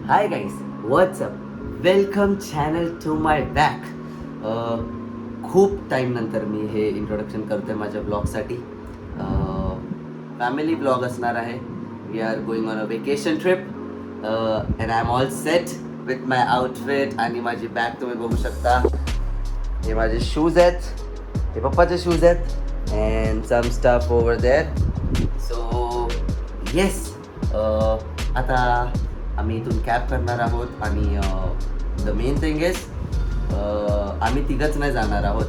High guys, what's up, welcome channel to my back. खूप time नंतर मी हे इंट्रोडक्शन करतो आहे माझ्या ब्लॉगसाठी. फॅमिली ब्लॉग असणार आहे. We are going on a vacation trip and I am all set with my outfit. आणि माझी बॅग तुम्ही बघू शकता. हे माझे शूज आहेत, हे पप्पाचे शूज आहेत and some stuff over there. So yes, आता आम्ही इथून कॅब करणार आहोत आणि द मेन थिंग इज आम्ही तिघंच नाही जाणार आहोत,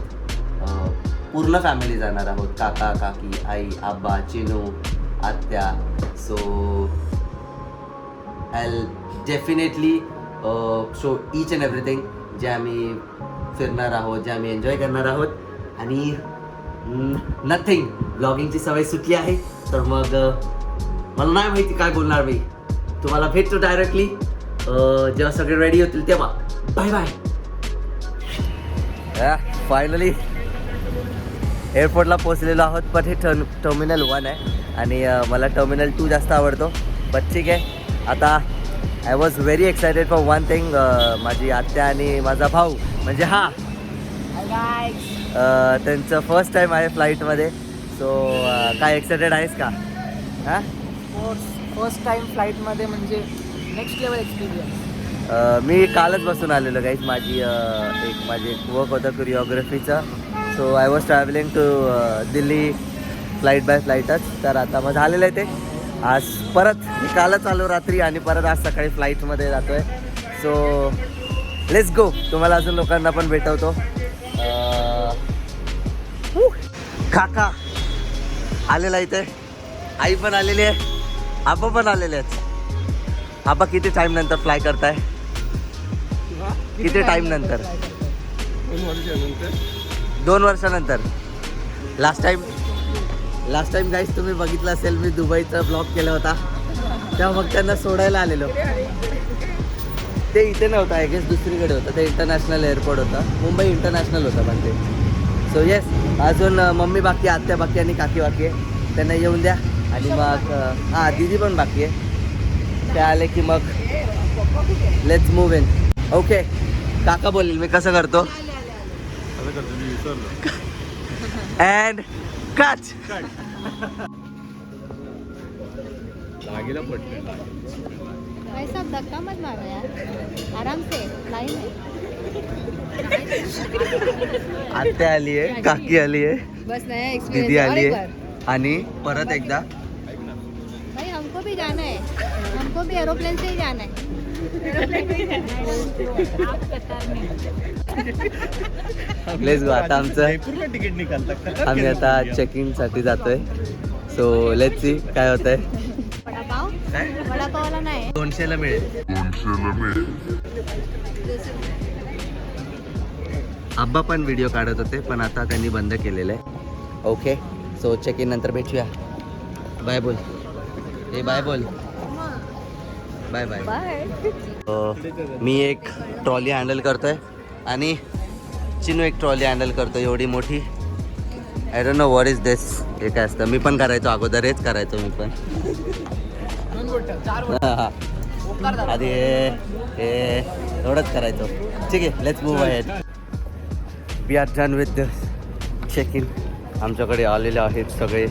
पूर्ण फॅमिली जाणार आहोत. काका, काकी, आई, आबा, चिनू, आत्या. So I definitely show each and everything जे आम्ही फिरणार आहोत, जे आम्ही एन्जॉय करणार आहोत. आणि नथिंग, ब्लॉगिंगची सवय सुटली आहे, तर मग मला नाही माहिती काय बोलणार मी. तुम्हाला भेटतो डायरेक्टली जेव्हा सगळे रेडी होतील तेव्हा. Bye bye. फायनली एअरपोर्टला पोहोचलेलो आहोत. पण हे टर्मिनल 1 आहे आणि मला टर्मिनल 2 जास्त आवडतो. बट ठीक आहे. आता I was very excited for one thing. माझी आत्या आणि माझा भाऊ म्हणजे त्यांचं फर्स्ट टाईम आहे फ्लाईटमध्ये. सो काय एक्सायटेड आहेस का? हां, फर्स्ट टाइम फ्लाईटमध्ये म्हणजे नेक्स्ट लेवल एक्सपिरियन्स. मी कालच बसून आलेलो गाईज. माझी एक वर्क होतं कोरिओग्राफीचं. So I was travelling to Delhi flight by फ्लाईटच. तर आता मग झालेलं आहे ते. आज परत मी कालच आलो रात्री आणि परत आज सकाळी फ्लाईटमध्ये जातो आहे. So let's go. तुम्हाला अजून लोकांना पण भेटवतो. काका आलेला इथे, आई पण आलेली आहे, आबा पण आलेले आहेत. आबा किती टाइम नंतर फ्लाय करताय? किती टाइम नंतर? 2 वर्षानंतर. लास्ट टाइम गाईज तुम्ही बघितलं असेल, मी दुबईचा ब्लॉग केला होता तेव्हा मग त्यांना सोडायला आलेलो. ते इथे नव्हतं, आय गेस दुसरीकडे होतं. ते इंटरनॅशनल एअरपोर्ट होतं, मुंबई इंटरनॅशनल होतं पण ते. सो येस, अजून मम्मी बाकी, आत्या बाकी आणि काकी बाकी आहे. त्यांना येऊन द्या. आणि मग दीदी पण बाकी आहे. ते आले की मग लेट्स मूव्ह इन. ओके, काका बोलेल मी कसं करतो. And cut. ऐसा धक्का मत मारो यार, आराम से लाइन में. आत्या आली आहे, काकी आली आहे, बस नया दीदी एक्सपीरियंस. आली आहे आणि परत एकदा भाई हमको भी जाना है, हमको भी एरोप्लेन से ही जाना है. Let's go. आता आमचं तिकीट निकालता. आम्ही आता चेकिंगसाठी जातोय. सो लेट्स सी काय होतंय. वडापाव, काय वडापावला नाही 200ला मिळेल. आब्बा पण व्हिडिओ काढत होते पण आता त्यांनी बंद केलेलं आहे. ओके, सो चेक इन नंतर भेटूया. बाय बोल. हे बाय बोल. Bye bye. मी एक ट्रॉली हँडल करतोय आणि चिनू एक ट्रॉली हँडल करतो एवढी मोठी. I don't know what is this. हे काय असतं? मी पण करायचो अगोदर, हेच करायचो मी पण. आधी हे एवढंच करायचो. ठीक आहे, let's move ahead. We are done with the check in. आमच्याकडे आलेले आहेत सगळे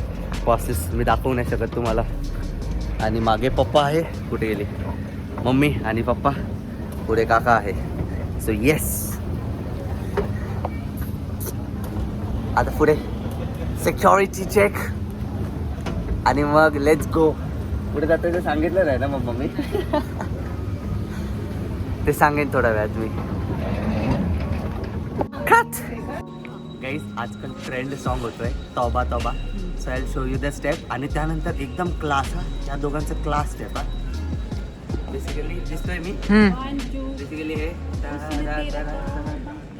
पासेस. मी दाखवू नाही शकत तुम्हाला. आणि मागे पप्पा आहे. कुठे गेली? मम्मी आणि पप्पा. पुढे काका आहे. सो येस, आता पुढे सिक्युरिटी चेक आणि मग लेट्स गो. पुढे जातं ते सांगितलं नाही ना मग मम्मी? ते सांगेन थोड्या वेळात मी. गाईज, आजकाल ट्रेंड सॉन्ग होतोय तौबा तौबा. So I will show you the step आणि त्यानंतर एकदम क्लास. या दोघांचं क्लास स्टेप. बेसिकली दिसतोय मी. बेसिकली हे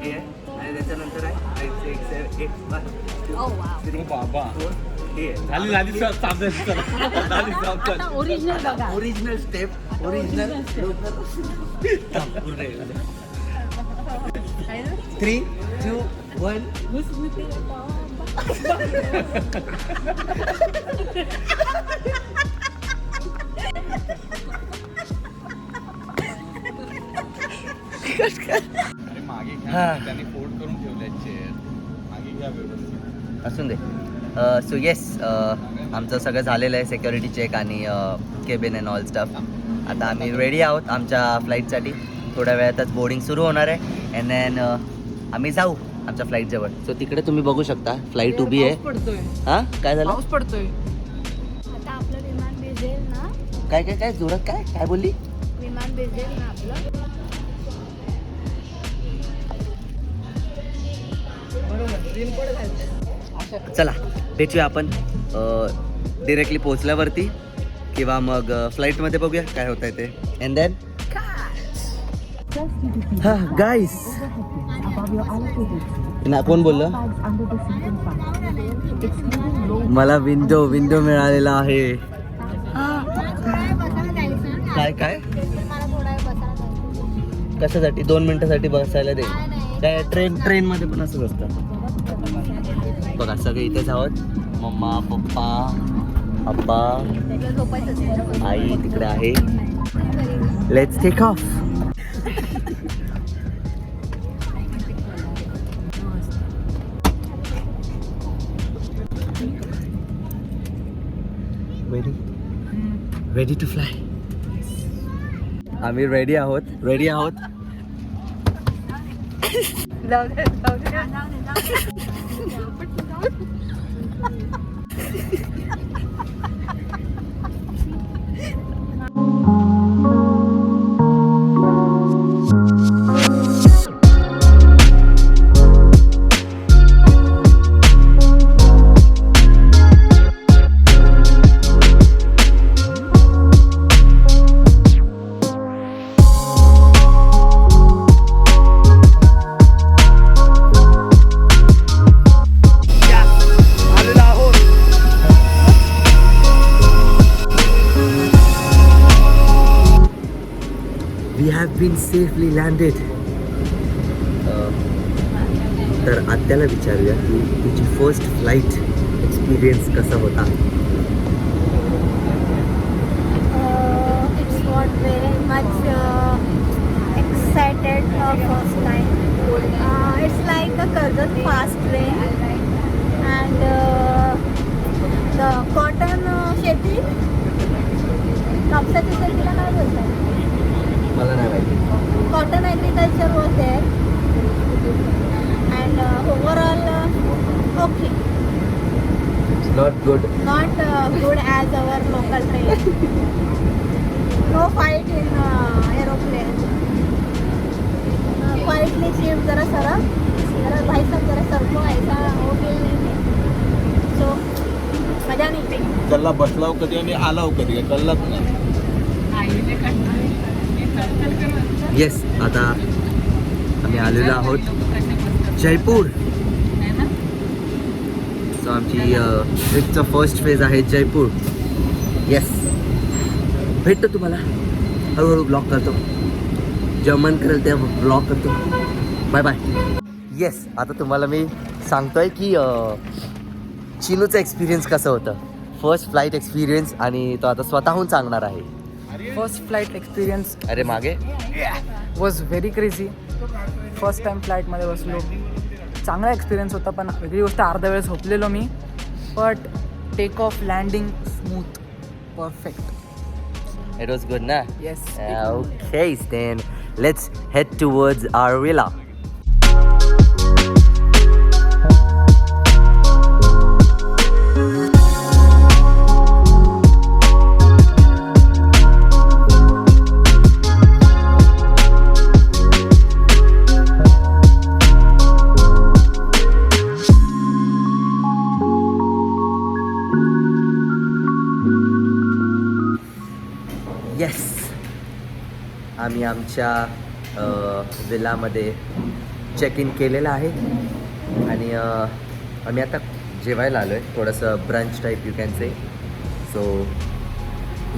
आहे आणि त्याच्यानंतर आहे 1 ओरिजिनल स्टेप. ओरिजिनल 3, 2, 1. हा. त्यांनी फोल्ड करून ठेवल्या चेअर मागे घ्या व्यवस्थित. असून दे. सो येस, आमचं सगळं झालेलं आहे, सिक्युरिटी चेक आणि केबिन अँड ऑल स्टफ. आता आम्ही रेडी आहोत आमच्या फ्लाईटसाठी. थोड्या वेळातच बोर्डिंग सुरू होणार आहे अँड देन आम्ही जाऊ आमच्या फ्लाईटजवळ. सो तिकडे तुम्ही बघू शकता फ्लाईट उभी आहे. पडतोय, हां काय झालं? पाऊस पडतोय. आता आपलं विमान भिजेल ना, काय काय काय जोरात काय काय बोलली? विमान भिजेल ना आपलं. चला भेटूया आपण डिरेक्टली पोहोचल्यावरती किंवा मग फ्लाईटमध्ये बघूया काय होत आहे ते. अँड देन हां गाईस, ना कोण बोललं? मला विंडो मिळालेला आहे. काय काय मला थोडा वेळ बसायला जायचं. कशासाठी? 2 मिनिटासाठी बसायला दे. काय ट्रेनमध्ये पण असंच असतं. बघा सगळे इथेच आहोत. मम्मा, पप्पा, आप्पा, त्याला झोपायचं असेल. आई तिकडे आहे. Let's take off. Ready to fly. आम्ही रेडी आहोत. जाऊ दे. We have been safely landed. तर आत्याला विचारूया की तिची फर्स्ट फ्लाईट एक्सपिरियन्स कसा होता. It's not very much excited first time. It's like a Karjat fast train and the cotton शेती, कापसाच्या शेतीला काय बोलतात? मला नाही माहिती. Cotton agriculture was there and overall okay. Not good. Not good as our local train. No fight in aeroplane. Quietly shift जरा सरक, जरा भाई साहब जरा सरको, ऐसा हो फील नहीं है. So मजा नहीं. कल्ला बसलाव कधी आणि आलाव कधी कल्लाच नाही. येस, आता आम्ही आलेलो आहोत जयपूर. सो आमची ट्रिपचा फर्स्ट फेज आहे जयपूर. येस, भेटतो तुम्हाला हळूहळू. ब्लॉग करतो, जेव्हा मन करेल तेव्हा ब्लॉग करतो. Bye bye. येस, आता तुम्हाला मी सांगतोय की चिनूचं एक्सपिरियन्स कसं होतं. फर्स्ट फ्लाईट एक्सपिरियन्स आणि तो आता स्वतःहून सांगणार आहे. फर्स्ट फ्लाईट एक्सपिरियन्स अरे मागे was very crazy. First time फ्लाईटमध्ये बसलो, चांगला एक्सपिरियन्स होता. पण वेगळी गोष्ट, अर्धा वेळ झोपलेलो मी. But take off, landing smooth, perfect. It was good, na? Yes. Okay, then let's head towards our villa. Yes, आम्ही आमच्या विलामध्ये चेक इन केलेलं आहे आणि आम्ही आता जेवायला आलो आहे. थोडंसं brunch type you can say. So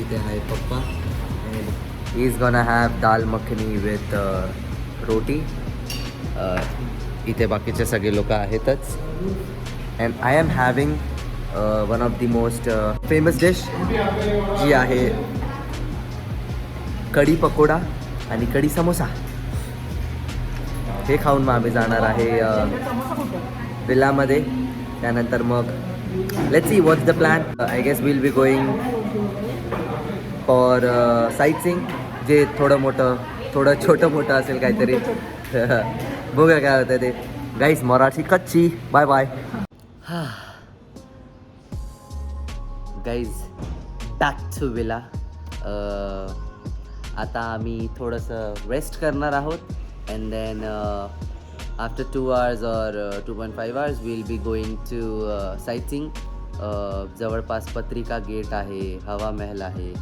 इथे आहे पप्पा and he is gonna have dal makhani with roti. इथे बाकीचे सगळे लोक आहेतच. And I am having one of the most famous dish जी आहे कढी पकोडा आणि कढी समोसा. हे खाऊन मग आम्ही जाणार आहे विलामध्ये. त्यानंतर मग let's see what's the plan. I guess will be going for sight seeing, जे थोडं छोटं मोठं असेल काहीतरी. बघूया काय होतं ते. गाईस मराठी कच्ची. Bye bye. Guys back to villa. आता आम्ही थोडंसं रेस्ट करणार आहोत and then after 2 hours or 2.5 hours will be going to sight seeing. जवळपास पत्रिका गेट आहे, हवा महल आहे.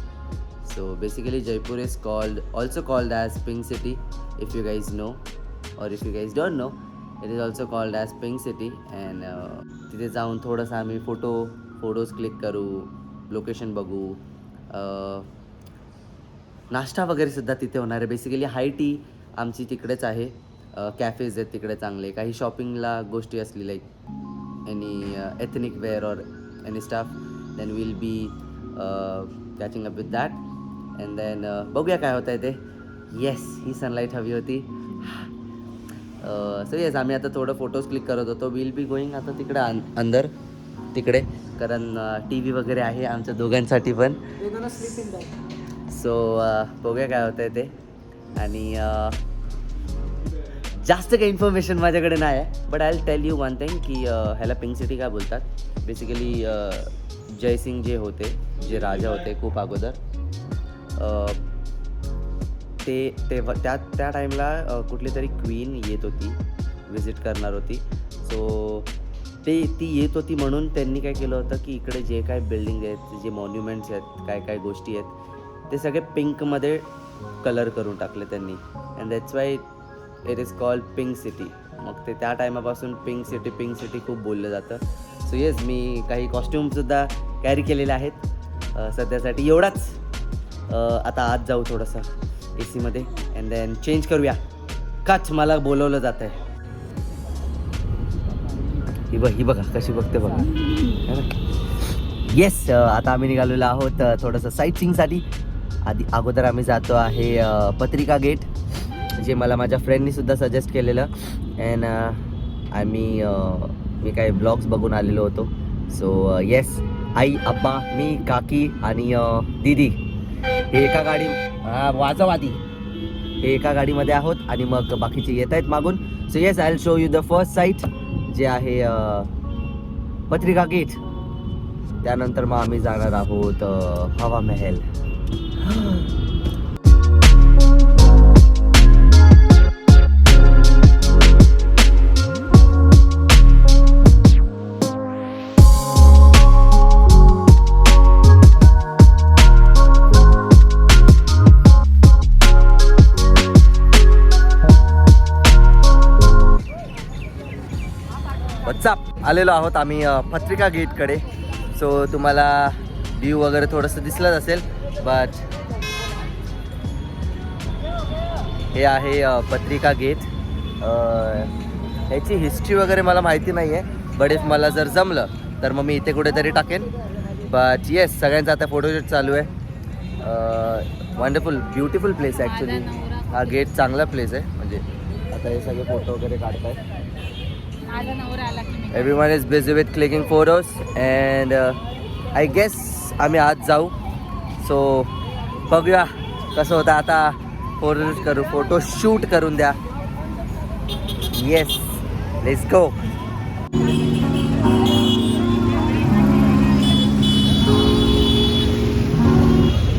So basically Jaipur is also called as Pink City if you guys know, or if you guys don't know, it is also called as Pink City. And तिथे जाऊन थोडंसं आम्ही photos click करू, location बघू, नाश्ता वगैरे सुद्धा तिथे होणार आहे. बेसिकली हाय टी आमची तिकडेच आहे. कॅफेज आहेत तिकडे चांगले. काही शॉपिंगला गोष्टी असली like any ethnic wear or any stuff, then will be catching up with that. And then बघूया काय होतं आहे ते. येस, ही सनलाईट हवी होती. सो येस, आम्ही आता थोडं फोटोज क्लिक करत होतो. विल बी गोईंग आता तिकडे अंदर तिकडे, कारण टी व्ही वगैरे आहे आमच्या दोघांसाठी पण. सो बघूया काय होतं आहे ते. आणि जास्त काही इन्फॉर्मेशन माझ्याकडे नाही आहे, but I will tell you one thing की ह्याला पिंक सिटी काय बोलतात. बेसिकली जयसिंग जे होते, जे राजा होते खूप अगोदर, तेव्हा त्या टाईमला कुठली तरी क्वीन येत होती, विजिट करणार होती. सो ती येत होती म्हणून त्यांनी काय केलं होतं की इकडे जे काय बिल्डिंग आहेत, जे मॉन्युमेंट्स आहेत, काय काय गोष्टी आहेत, ते सगळे पिंकमध्ये कलर करून टाकले त्यांनी. And that's why it is called pink city. मग ते त्या टायमापासून पिंक सिटी खूप बोललं जातं. सो येस, मी काही कॉस्ट्युमसुद्धा कॅरी केलेले आहेत सध्यासाठी. एवढाच. आता आत जाऊ थोडंसं AC मध्ये अँड देन चेंज करूया. काच मला बोलवलं जातं आहे. ही बघा कशी बघते बघा. येस, आता आम्ही निघालेलो आहोत थोडंसं साईट सीइंगसाठी. अगोदर आम्ही जातो आहे पत्रिका गेट, जे मला माझ्या फ्रेंडनी सुद्धा सजेस्ट केलेलं. अँड मी काही ब्लॉग्स बघून आलेलो होतो. सो येस, आई, अप्पा, मी, काकी आणि दीदी हे एका गाडी वाजवादी हे एका गाडीमध्ये आहोत आणि मग बाकीचे येत आहेत मागून. So yes, I will show you the first sight, जे आहे पत्रिका गेट. त्यानंतर मग आम्ही जाणार आहोत हवा महल. आलेलो आहोत आम्ही पत्रिका गेटकडे. सो तुम्हाला व्ह्यू वगैरे थोडंसं दिसलंच असेल, बट हे आहे पत्रिका गेट. ह्याची हिस्ट्री वगैरे मला माहिती नाही आहे, बट इफ मला जर जमलं तर मग मी इथे कुठेतरी टाकेन. बट येस, सगळ्यांचा आता फोटोशूट चालू आहे. वंडरफुल ब्युटिफुल प्लेस आहे ॲक्च्युली. हा गेट चांगला प्लेस आहे. म्हणजे आता हे सगळे फोटो वगैरे काढत आहेत. Everyone is busy with clicking photos and I guess आम्ही आज जाऊ. सो बघूया कसं होतं. आता फोटो शूट करून द्या. Yes, let's go.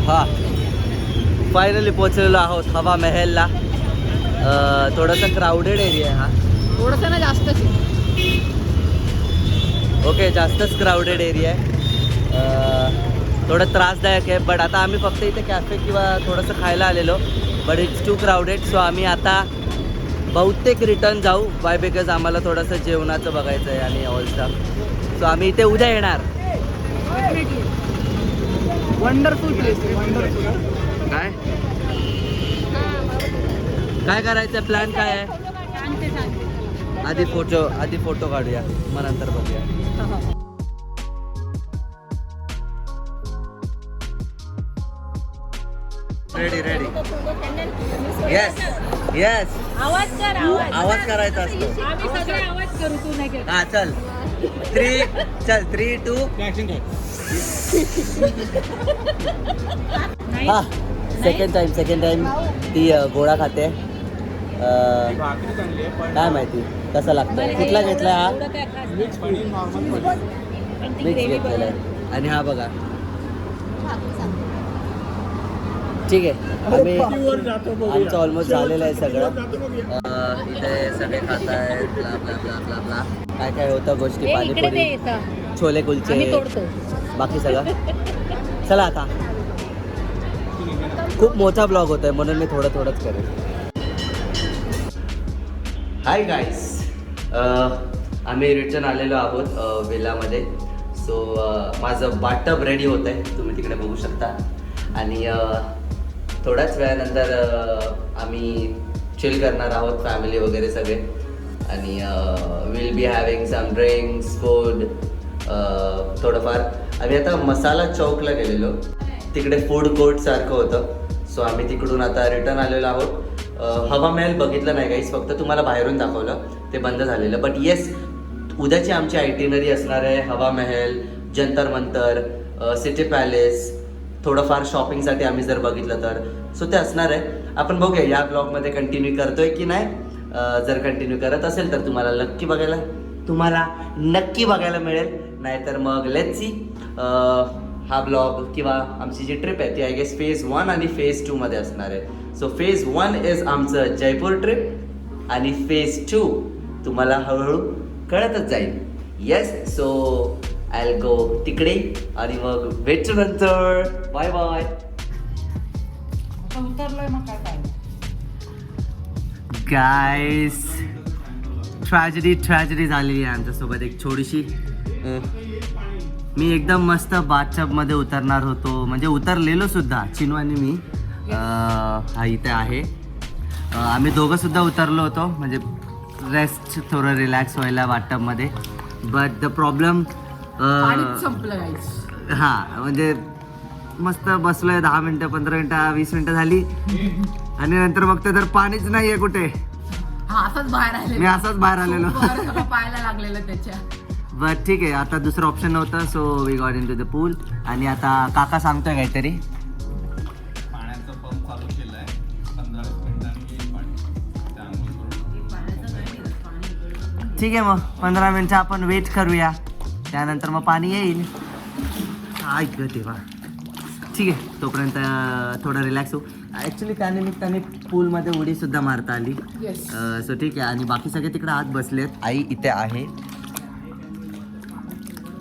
हा, फायनली पोहोचलेलो आहोत हवा महलला. थोडासा क्राऊडेड एरिया आहे हा. थोडंसं ना जास्तच. ओके, जास्तच क्राऊडेड एरिया आहे. थोडं त्रासदायक आहे. बट आता आम्ही फक्त इथे कॅफे किंवा थोडंसं खायला आलेलो, but it's too crowded. So आम्ही आता बहुतेक रिटर्न जाऊ. वाय बिकॉज आम्हाला थोडंसं जेवणाचं बघायचं आहे आणि ऑल स्टाफ. सो आम्ही इथे उद्या येणार. Wonderful place, wonderful. काय करायचं, प्लॅन काय आहे? आधी फोटो काढूया, मग नंतर बघूया. रेडी रेडी येस येस आवाज कर आवाज आवाज करायचा असतो आम्ही सगळे आवाज करू तू नाही कर हा चल 3 2 हा सेकंड टाइम ती गोळा खाते भाकरी चांगली आहे पण काय माहिती कसं लागतं कुठला घेतला हा एवढं काय खास मिक्स पनीर नॉर्मल पनीर पण ती मिक्स ग्रेव्ही घेतलेला आहे आणि हा बघा ठीक आहे आम्ही आमचं ऑलमोस्ट झालेलं आहे सगळं इथे सगळे खात आहेत blah blah blah blah blah काय काय होतं गोष्टी इकडे ते पाणीपुरी येतं छोले आम्ही कुलचे तोडतो बाकी सगळं चला आता खूप मोठा ब्लॉग होतोय म्हणून मी थोडंच करेन हाय गाईस आम्ही रिटर्न आलेलो आहोत विलामध्ये सो माझं बाटअप रेडी होत आहे तुम्ही तिकडे बघू शकता आणि थोड्याच वेळानंतर आम्ही चिल करणार आहोत फॅमिली वगैरे सगळे आणि will be having some drinks food थोडंफार आम्ही आता मसाला चौकला गेलेलो तिकडे फूड कोर्ट सारखं होतं सो आम्ही तिकडून आता रिटर्न आलेलो आहोत हवा महल बघितलं नाही गाईस फक्त तुम्हाला बाहेरून दाखवलं ते बंद झालेलं बट येस उद्याची आमची आयटिनरी असणार आहे हवा महल जंतर मंतर सिटी पॅलेस थोडंफार शॉपिंगसाठी आम्ही जर बघितलं तर सो ते असणार आहे आपण बघूया या ब्लॉगमध्ये कंटिन्यू करतोय की नाही जर कंटिन्यू करत असेल तर तुम्हाला नक्की बघायला मिळेल नाहीतर मग लेट्स सी हा ब्लॉग किंवा आमची जी ट्रिप आहे ती आय गेस फेज 1 आणि फेज 2 मध्ये असणार आहे सो फेज 1 इज आमचं जयपूर ट्रिप आणि फेज 2 तुम्हाला हळूहळू कळतच जाईल yes so I will go तिकडे आणि मग भेटू नंतर बाय बाय उतरलोय मग काय गाईस ट्रॅजेडी झालेली आहे आमच्यासोबत एक छोटीशी मी एकदम मस्त बाथटबमध्ये उतरणार होतो म्हणजे उतरलेलो सुद्धा चिनू आणि मी हा इथे आहे आम्ही दोघं सुद्धा उतरलो होतो म्हणजे रेस्ट थोडं रिलॅक्स व्हायला बाथटबमध्ये बट द प्रॉब्लेम संपलं गाईस हां म्हणजे मस्त बसलोय 10 मिनटं 15 मिनटं 20 मिनटं झाली आणि नंतर बघते तर पाणीच नाही आहे कुठे हा असंच बाहेर आले मी असाच बाहेर आलेलो पाहायला लागलेलं त्याच्या बट ठीक आहे आता दुसरं ऑप्शन नव्हतं so we got into the pool आणि आता काका सांगतोय काहीतरी पाण्याचा पंप चालू केलाय 15 मिनिटांनी येईल पाणी त्या आंघोळ करून ठीक आहे मग 15 मिनिटं आपण वेट करूया त्यानंतर मग पाणी येईल ऐक तेव्हा ठीक आहे तोपर्यंत थोडं रिलॅक्स होऊ ॲक्च्युली त्यानिमित्ताने पूलमध्ये उडीसुद्धा मारता आली सो ठीक आहे आणि बाकी सगळे तिकडे आत बसलेत आई इथे आहे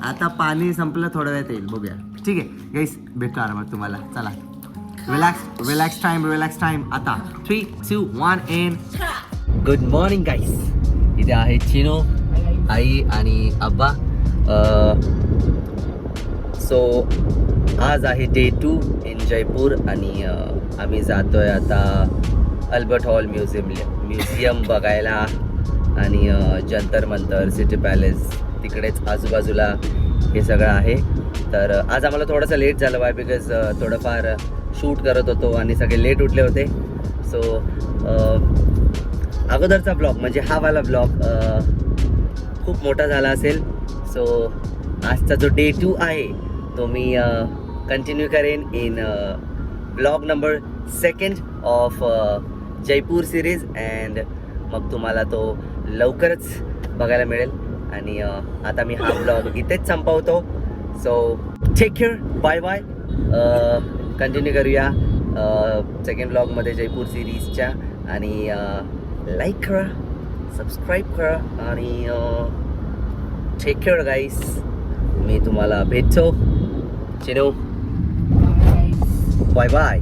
आता पाणी संपलं थोड्या वेळात येईल बघूया ठीक आहे गाईस भेटतो आरामात तुम्हाला चला रिलॅक्स टाइम आता 3 2 1 एंड गुड मॉर्निंग गाईस इथे आहे चिनो आई आणि अब्बा सो आज आहे डे 2 इन जयपूर आणि आम्ही जातोय आता अल्बर्ट हॉल म्युझियम बघायला आणि जंतर मंतर सिटी पॅलेस तिकडेच आजूबाजूला हे सगळं आहे तर आज आम्हाला थोडंसं लेट झालं बाय बिकॉज थोडंफार शूट करत होतो आणि सगळे लेट उठले होते सो अगोदरचा ब्लॉग म्हणजे हा वाला ब्लॉग खूप मोठा झाला असेल सो आजचा जो डे 2 आहे तो मी कंटिन्यू करेन in blog number 2 of Jaipur series and मग तुम्हाला तो लवकरच बघायला मिळेल आणि आता मी हा ब्लॉग इथेच संपवतो so take care bye bye continue करूया सेकंड ब्लॉगमध्ये जयपूर सिरीजच्या आणि लाईक करा सबस्क्राईब करा आणि टेक केअर गाईस मी तुम्हाला भेटतो चिनो बाय बाय